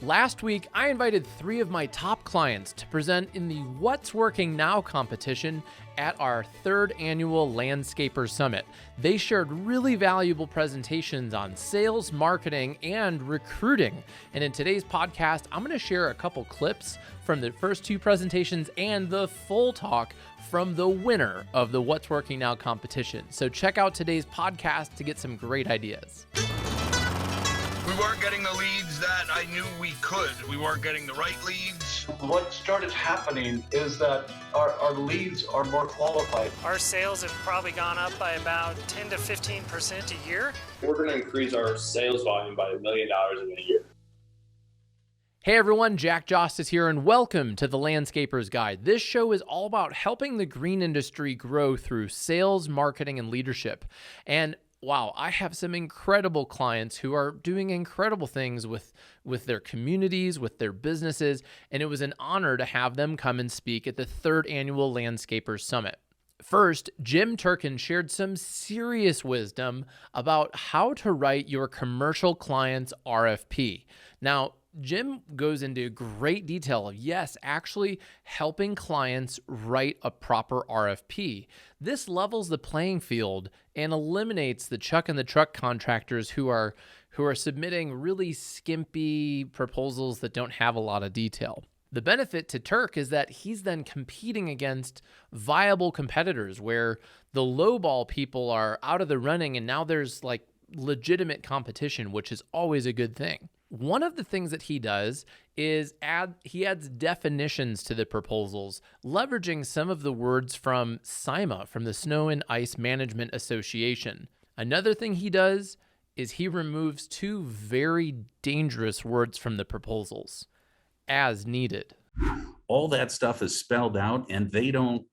Last week, I invited 3 of my top clients to present in the What's Working Now competition at our 3rd annual Landscaper Summit. They shared really valuable presentations on sales, marketing, and recruiting. And in today's podcast, I'm going to share a couple clips from the first 2 presentations and the full talk from the winner of the What's Working Now competition. So check out today's podcast to get some great ideas. We weren't getting the leads that I knew we could. We weren't getting the right leads. What started happening is that our leads are more qualified. Our sales have probably gone up by about 10 to 15% a year. We're going to increase our sales volume by $1 million in a year. Hey everyone, Jostes here, and welcome to the Landscaper's Guide. This show is all about helping the green industry grow through sales, marketing, and leadership. And wow, I have some incredible clients who are doing incredible things with their communities, with their businesses, and it was an honor to have them come and speak at the 3rd annual Landscapers Summit. First, Jim Turkin shared some serious wisdom about how to write your commercial client's RFP. Now, Jim goes into great detail of, yes, actually helping clients write a proper RFP. This levels the playing field and eliminates the chuck in the truck contractors who are submitting really skimpy proposals that don't have a lot of detail. The benefit to Turk is that he's then competing against viable competitors where the lowball people are out of the running and now there's like legitimate competition, which is always a good thing. One of the things that he does is he adds definitions to the proposals, leveraging some of the words from SIMA, from the Snow and Ice Management Association. Another thing he does is he removes 2 very dangerous words from the proposals, as needed. All that stuff is spelled out and they don't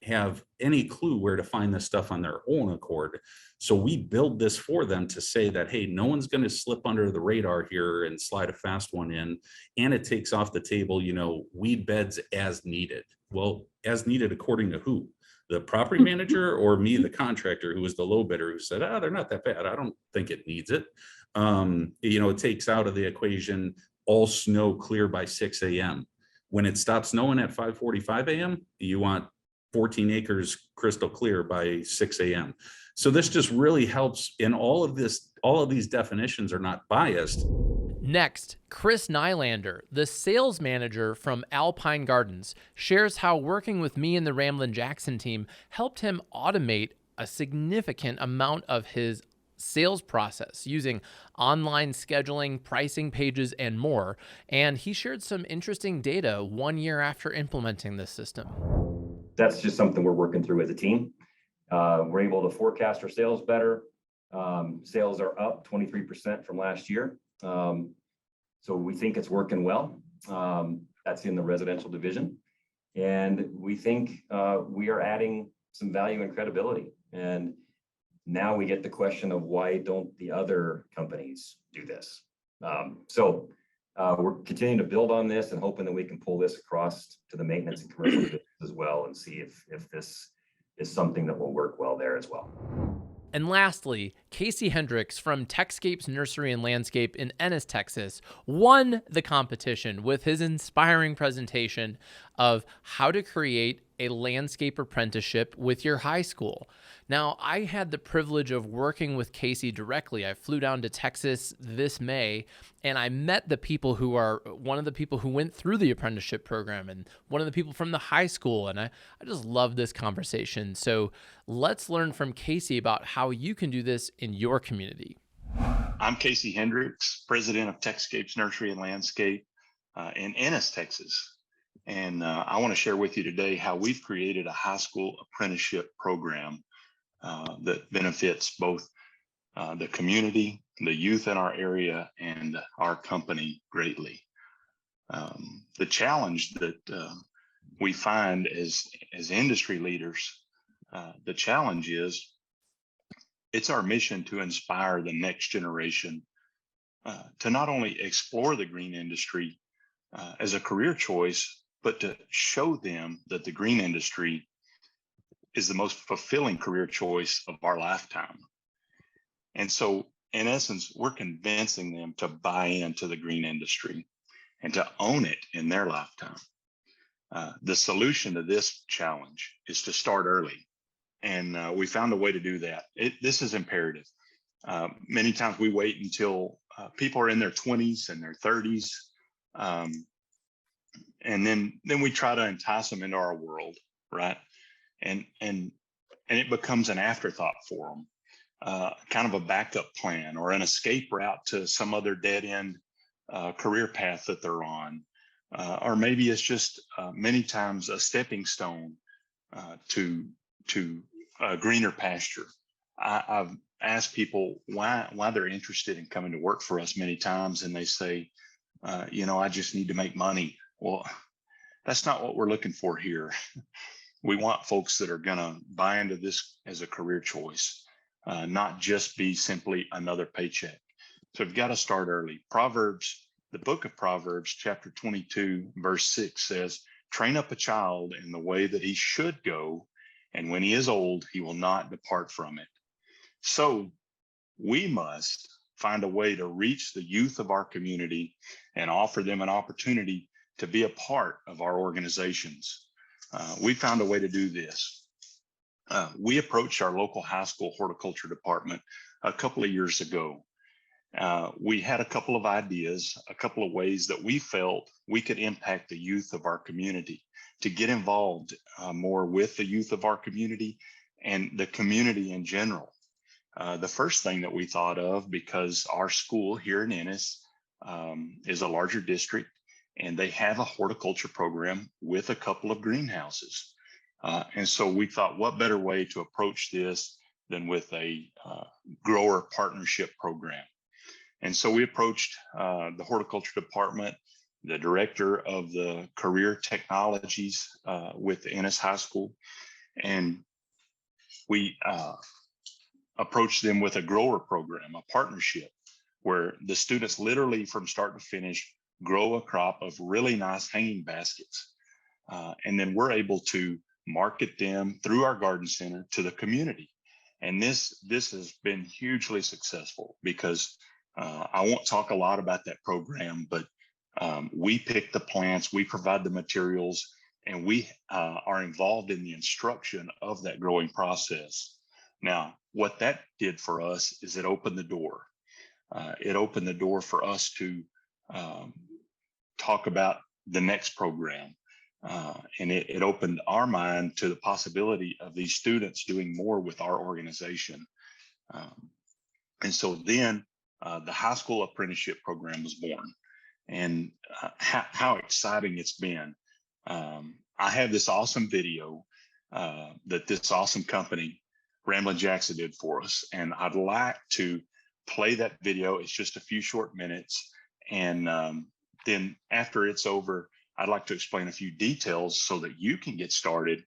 have any clue where to find this stuff on their own accord. So we build this for them to say that, hey, no one's going to slip under the radar here and slide a fast one in. And it takes off the table, weed beds as needed. Well, as needed according to who? The property manager or me, the contractor, who was the low bidder, who said, they're not that bad. I don't think it needs it. It takes out of the equation all snow clear by 6 a.m. When it stops snowing at 5:45 a.m., you want 14 acres crystal clear by 6 a.m. So this just really helps in all of these definitions are not biased. Next, Chris Nylander, the sales manager from Alpine Gardens, shares how working with me and the Ramblin Jackson team helped him automate a significant amount of his sales process using online scheduling, pricing pages, and more. And he shared some interesting data 1 year after implementing this system. That's just something we're working through as a team. We're able to forecast our sales better. Sales are up 23% from last year. So we think it's working well. That's in the residential division. And we think we are adding some value and credibility. And now we get the question of why don't the other companies do this? So we're continuing to build on this and hoping that we can pull this across to the maintenance and commercial business as well and see if this is something that will work well there as well. And lastly, Casey Hendricks from Techscapes Nursery and Landscape in Ennis, Texas, won the competition with his inspiring presentation of how to create a landscape apprenticeship with your high school. Now, I had the privilege of working with Casey directly. I flew down to Texas this May, and I met the people who are one of the people who went through the apprenticeship program and one of the people from the high school, and I just love this conversation. So let's learn from Casey about how you can do this in your community. I'm Casey Hendricks, president of Techscapes Nursery and Landscape in Ennis, Texas. And I want to share with you today how we've created a high school apprenticeship program that benefits both the community, the youth in our area, and our company greatly. The challenge that we find as industry leaders, the challenge is it's our mission to inspire the next generation to not only explore the green industry as a career choice, but to show them that the green industry is the most fulfilling career choice of our lifetime. And so, in essence, we're convincing them to buy into the green industry. and to own it in their lifetime. The solution to this challenge is to start early. And we found a way to do that. This is imperative. Many times we wait until people are in their 20s and their 30s. And then we try to entice them into our world, right? And it becomes an afterthought for them, kind of a backup plan or an escape route to some other dead end career path that they're on. Or maybe it's just many times a stepping stone to a greener pasture. I've asked people why they're interested in coming to work for us many times, and they say, I just need to make money. Well, that's not what we're looking for here. We want folks that are going to buy into this as a career choice, not just be simply another paycheck. So we've got to start early. The book of Proverbs, chapter 22, verse 6 says, train up a child in the way that he should go, and when he is old, he will not depart from it. So we must find a way to reach the youth of our community and offer them an opportunity to be a part of our organizations. We found a way to do this. We approached our local high school horticulture department a couple of years ago. We had a couple of ideas, a couple of ways that we felt we could impact the youth of our community, to get involved more with the youth of our community and the community in general. The first thing that we thought of, because our school here in Ennis is a larger district, and they have a horticulture program with a couple of greenhouses. And so we thought, what better way to approach this than with a grower partnership program? And so we approached the horticulture department, the director of the career technologies with Ennis High School, and we approached them with a grower program, a partnership, where the students literally from start to finish grow a crop of really nice hanging baskets. And then we're able to market them through our garden center to the community. And this has been hugely successful, because I won't talk a lot about that program, but we pick the plants, we provide the materials, and we are involved in the instruction of that growing process. Now, what that did for us is it opened the door. It opened the door for us to talk about the next program. And it opened our mind to the possibility of these students doing more with our organization. And so then the high school apprenticeship program was born. And how exciting it's been. I have this awesome video that this awesome company, Ramblin Jackson, did for us. And I'd like to play that video. It's just a few short minutes. And then after it's over, I'd like to explain a few details so that you can get started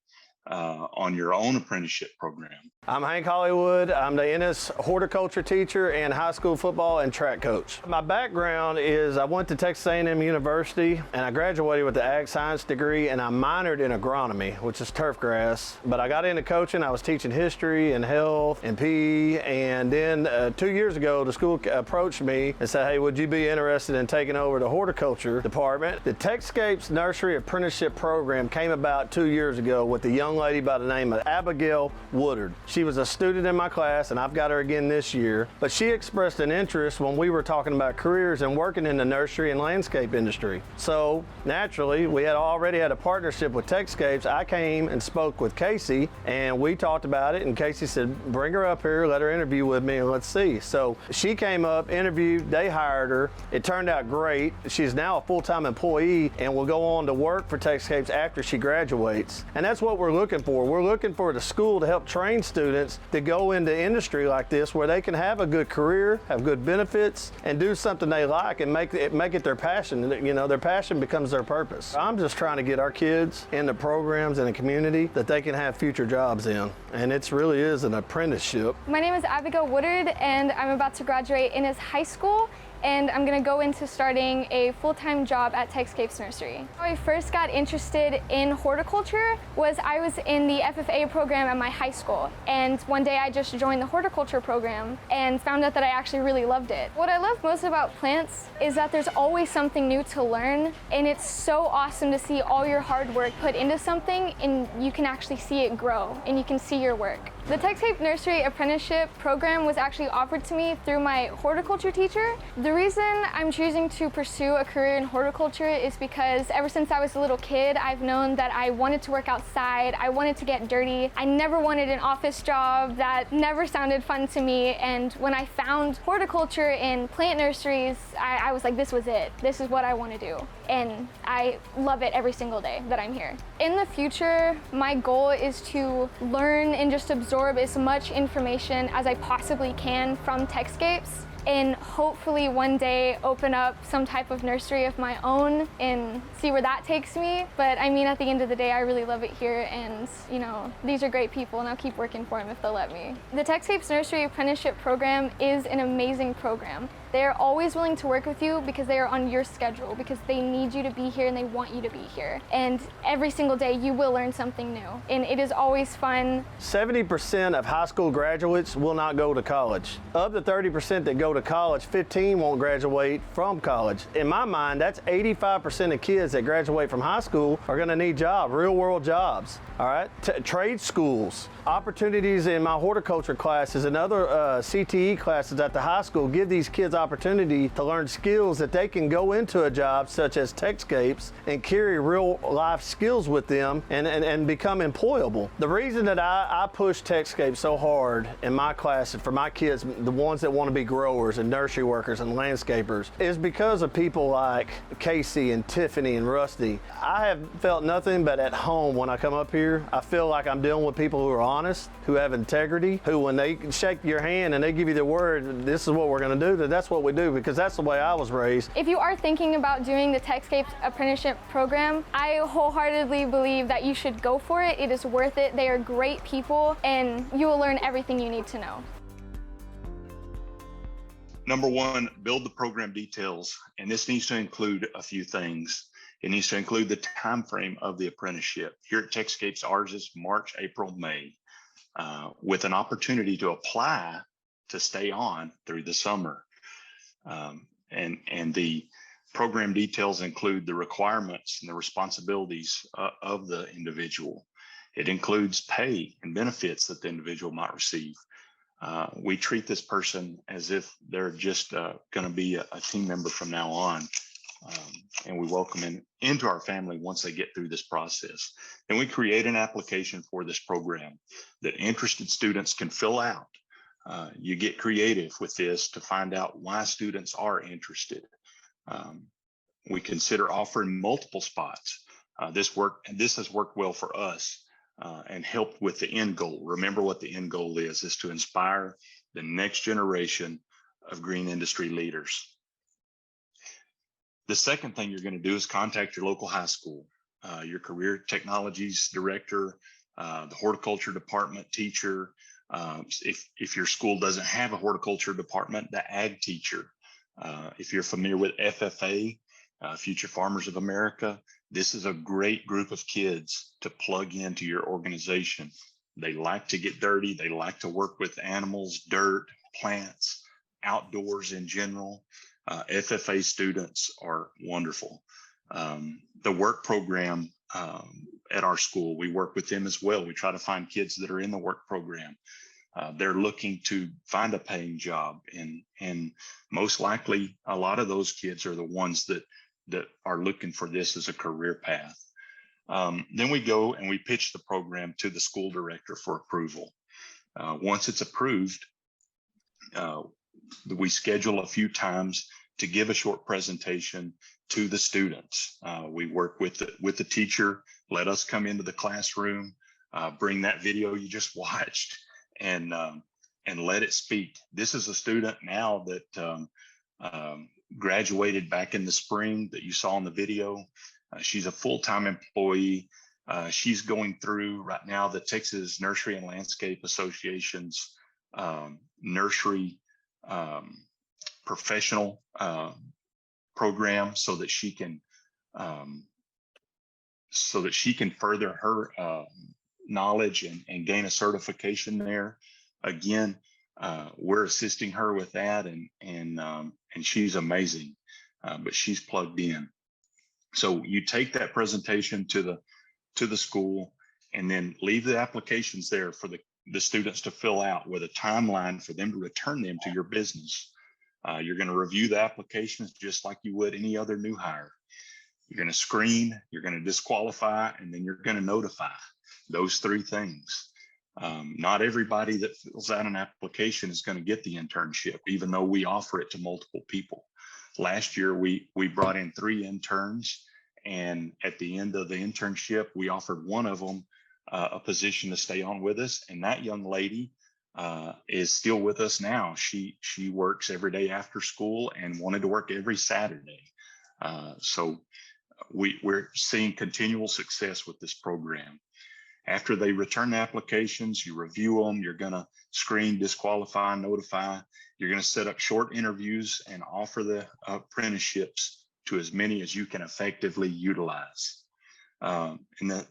on your own apprenticeship program. I'm Hank Hollywood. I'm the Ennis horticulture teacher and high school football and track coach. My background is I went to Texas A&M University and I graduated with the ag science degree, and I minored in agronomy, which is turf grass. But I got into coaching. I was teaching history and health and PE, and then 2 years ago the school approached me and said, hey, would you be interested in taking over the horticulture department? The Texscapes Nursery Apprenticeship Program came about 2 years ago with a young lady by the name of Abigail Woodard. She was a student in my class, and I've got her again this year, but she expressed an interest when we were talking about careers and working in the nursery and landscape industry. So naturally, we had already had a partnership with Texscapes. I came and spoke with Casey, and we talked about it, and Casey said, bring her up here, let her interview with me, and let's see. So she came up, interviewed, they hired her. It turned out great. She's now a full-time employee and will go on to work for Texscapes after she graduates. And that's what we're looking for. We're looking for the school to help train students to go into industry like this, where they can have a good career, have good benefits, and do something they like and make it their passion. You know, their passion becomes their purpose. I'm just trying to get our kids into programs in the community that they can have future jobs in, and it really is an apprenticeship. My name is Abigail Woodard, and I'm about to graduate Ennis High School and I'm gonna go into starting a full-time job at Texscapes Nursery. How I first got interested in horticulture was I was in the FFA program at my high school, and one day I just joined the horticulture program and found out that I actually really loved it. What I love most about plants is that there's always something new to learn, and it's so awesome to see all your hard work put into something and you can actually see it grow and you can see your work. The Texscape Nursery Apprenticeship program was actually offered to me through my horticulture teacher. The reason I'm choosing to pursue a career in horticulture is because ever since I was a little kid, I've known that I wanted to work outside, I wanted to get dirty. I never wanted an office job. That never sounded fun to me, and when I found horticulture in plant nurseries, I was like, this was it. This is what I want to do. And I love it every single day that I'm here. In the future, my goal is to learn and just absorb as much information as I possibly can from Texscapes, and hopefully one day open up some type of nursery of my own and see where that takes me. But I mean, at the end of the day, I really love it here, and you know, these are great people and I'll keep working for them if they'll let me. The Texscapes Nursery Apprenticeship Program is an amazing program. They are always willing to work with you because they are on your schedule, because they need you to be here and they want you to be here. And every single day you will learn something new, and it is always fun. 70% of high school graduates will not go to college. Of the 30% that go to college, 15 won't graduate from college. In my mind, that's 85% of kids that graduate from high school are gonna need jobs, real world jobs, all right? Trade schools, opportunities in my horticulture classes and other CTE classes at the high school give these kids opportunity to learn skills that they can go into a job such as Texscapes and carry real life skills with them and become employable. The reason that I push Texscapes so hard in my classes for my kids, the ones that want to be growers and nursery workers and landscapers, is because of people like Casey and Tiffany and Rusty. I have felt nothing but at home when I come up here. I feel like I'm dealing with people who are honest, who have integrity, who when they shake your hand and they give you their word, this is what we're going to do, that's what we do, because that's the way I was raised. If you are thinking about doing the Texscapes Apprenticeship Program, I wholeheartedly believe that you should go for it. It is worth it. They are great people, and you will learn everything you need to know. Number one, build the program details, and this needs to include a few things. It needs to include the time frame of the apprenticeship. Here at Texscapes, ours is March, April, May, with an opportunity to apply to stay on through the summer. And the program details include the requirements and the responsibilities of the individual. It includes pay and benefits that the individual might receive. We treat this person as if they're just going to be a team member from now on. And we welcome them into our family once they get through this process. Then we create an application for this program that interested students can fill out. You get creative with this to find out why students are interested. We consider offering multiple spots. This has worked well for us and helped with the end goal. Remember what the end goal is to inspire the next generation of green industry leaders. The second thing you're going to do is contact your local high school, your career technologies director, the horticulture department teacher. If your school doesn't have a horticulture department, the ag teacher. If you're familiar with FFA, Future Farmers of America, this is a great group of kids to plug into your organization. They like to get dirty. They like to work with animals, dirt, plants, outdoors in general. FFA students are wonderful. The work program at our school, we work with them as well. We try to find kids that are in the work program. They're looking to find a paying job, and most likely a lot of those kids are the ones that are looking for this as a career path. Then we go and we pitch the program to the school director for approval. Once it's approved, we schedule a few times to give a short presentation to the students. We work with the teacher, let us come into the classroom, bring that video you just watched, and let it speak. This is a student now that graduated back in the spring that you saw in the video. She's a full-time employee. She's going through right now the Texas Nursery and Landscape Association's nursery professional program so that she can further her knowledge and gain a certification there. Again, we're assisting her with that, and she's amazing, but she's plugged in. So you take that presentation to the school, and then leave the applications there for the students to fill out with a timeline for them to return them to your business. You're going to review the applications just like you would any other new hire. You're going to screen, you're going to disqualify, and then you're going to notify. Those three things. Not everybody that fills out an application is going to get the internship, even though we offer it to multiple people. Last year, we brought in 3 interns, and at the end of the internship, we offered one of them a position to stay on with us. And that young lady is still with us now. She works every day after school and wanted to work every Saturday. So we're seeing continual success with this program. After they return the applications, you review them, you're going to screen, disqualify, notify. You're going to set up short interviews and offer the apprenticeships to as many as you can effectively utilize. And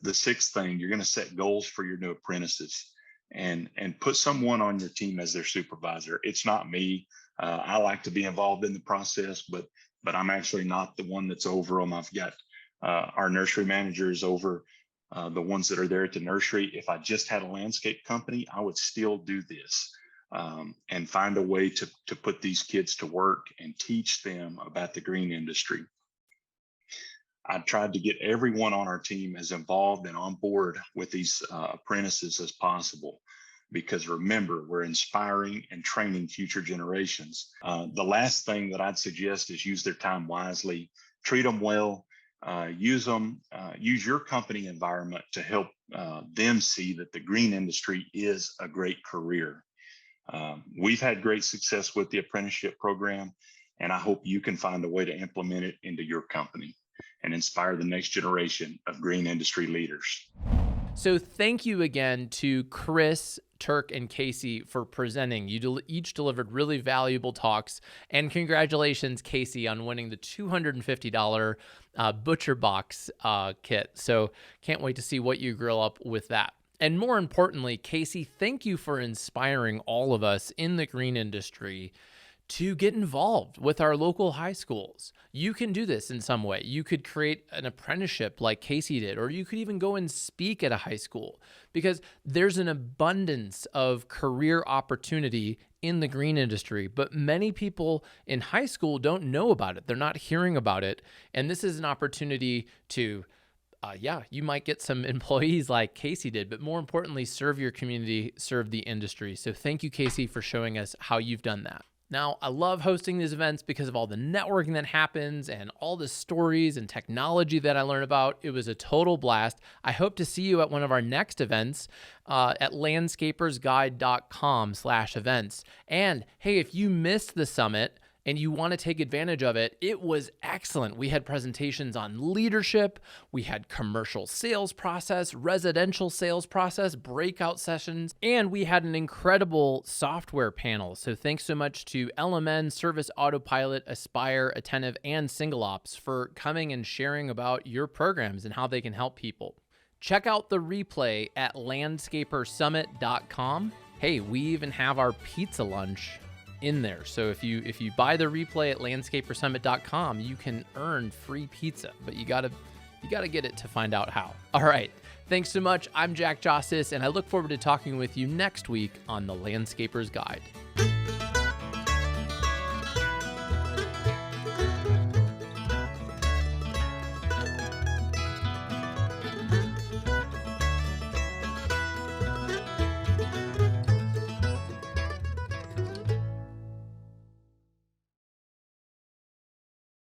the sixth thing, you're going to set goals for your new apprentices and put someone on your team as their supervisor. It's not me. I like to be involved in the process, but I'm actually not the one that's over them. I've got our nursery managers over the ones that are there at the nursery. If I just had a landscape company, I would still do this and find a way to put these kids to work and teach them about the green industry. I tried to get everyone on our team as involved and on board with these apprentices as possible, because remember, we're inspiring and training future generations. The last thing that I'd suggest is use their time wisely, treat them well, use your company environment to help them see that the green industry is a great career. We've had great success with the apprenticeship program, and I hope you can find a way to implement it into your company and inspire the next generation of green industry leaders. So thank you again to Chris, Turk, and Casey for presenting. You each delivered really valuable talks, and congratulations, Casey, on winning the $250 Butcher Box kit. So can't wait to see what you grill up with that. And more importantly, Casey, thank you for inspiring all of us in the green industry to get involved with our local high schools. You can do this in some way. You could create an apprenticeship like Casey did, or you could even go and speak at a high school, because there's an abundance of career opportunity in the green industry, but many people in high school don't know about it. They're not hearing about it. And this is an opportunity to, you might get some employees like Casey did, but more importantly, serve your community, serve the industry. So thank you, Casey, for showing us how you've done that. Now, I love hosting these events because of all the networking that happens and all the stories and technology that I learn about. It was a total blast. I hope to see you at one of our next events at landscapersguide.com/events. And hey, if you missed the summit and you want to take advantage of it, it was excellent. We had presentations on leadership, we had commercial sales process, residential sales process, breakout sessions, and we had an incredible software panel. So thanks so much to LMN, Service Autopilot, Aspire, Attentive, and Single Ops for coming and sharing about your programs and how they can help people. Check out the replay at landscapersummit.com. Hey, we even have our pizza lunch in there. So if you buy the replay at landscapersummit.com, you can earn free pizza, but you gotta get it to find out how. All right. Thanks so much. I'm Jack Jostes, and I look forward to talking with you next week on The Landscaper's Guide.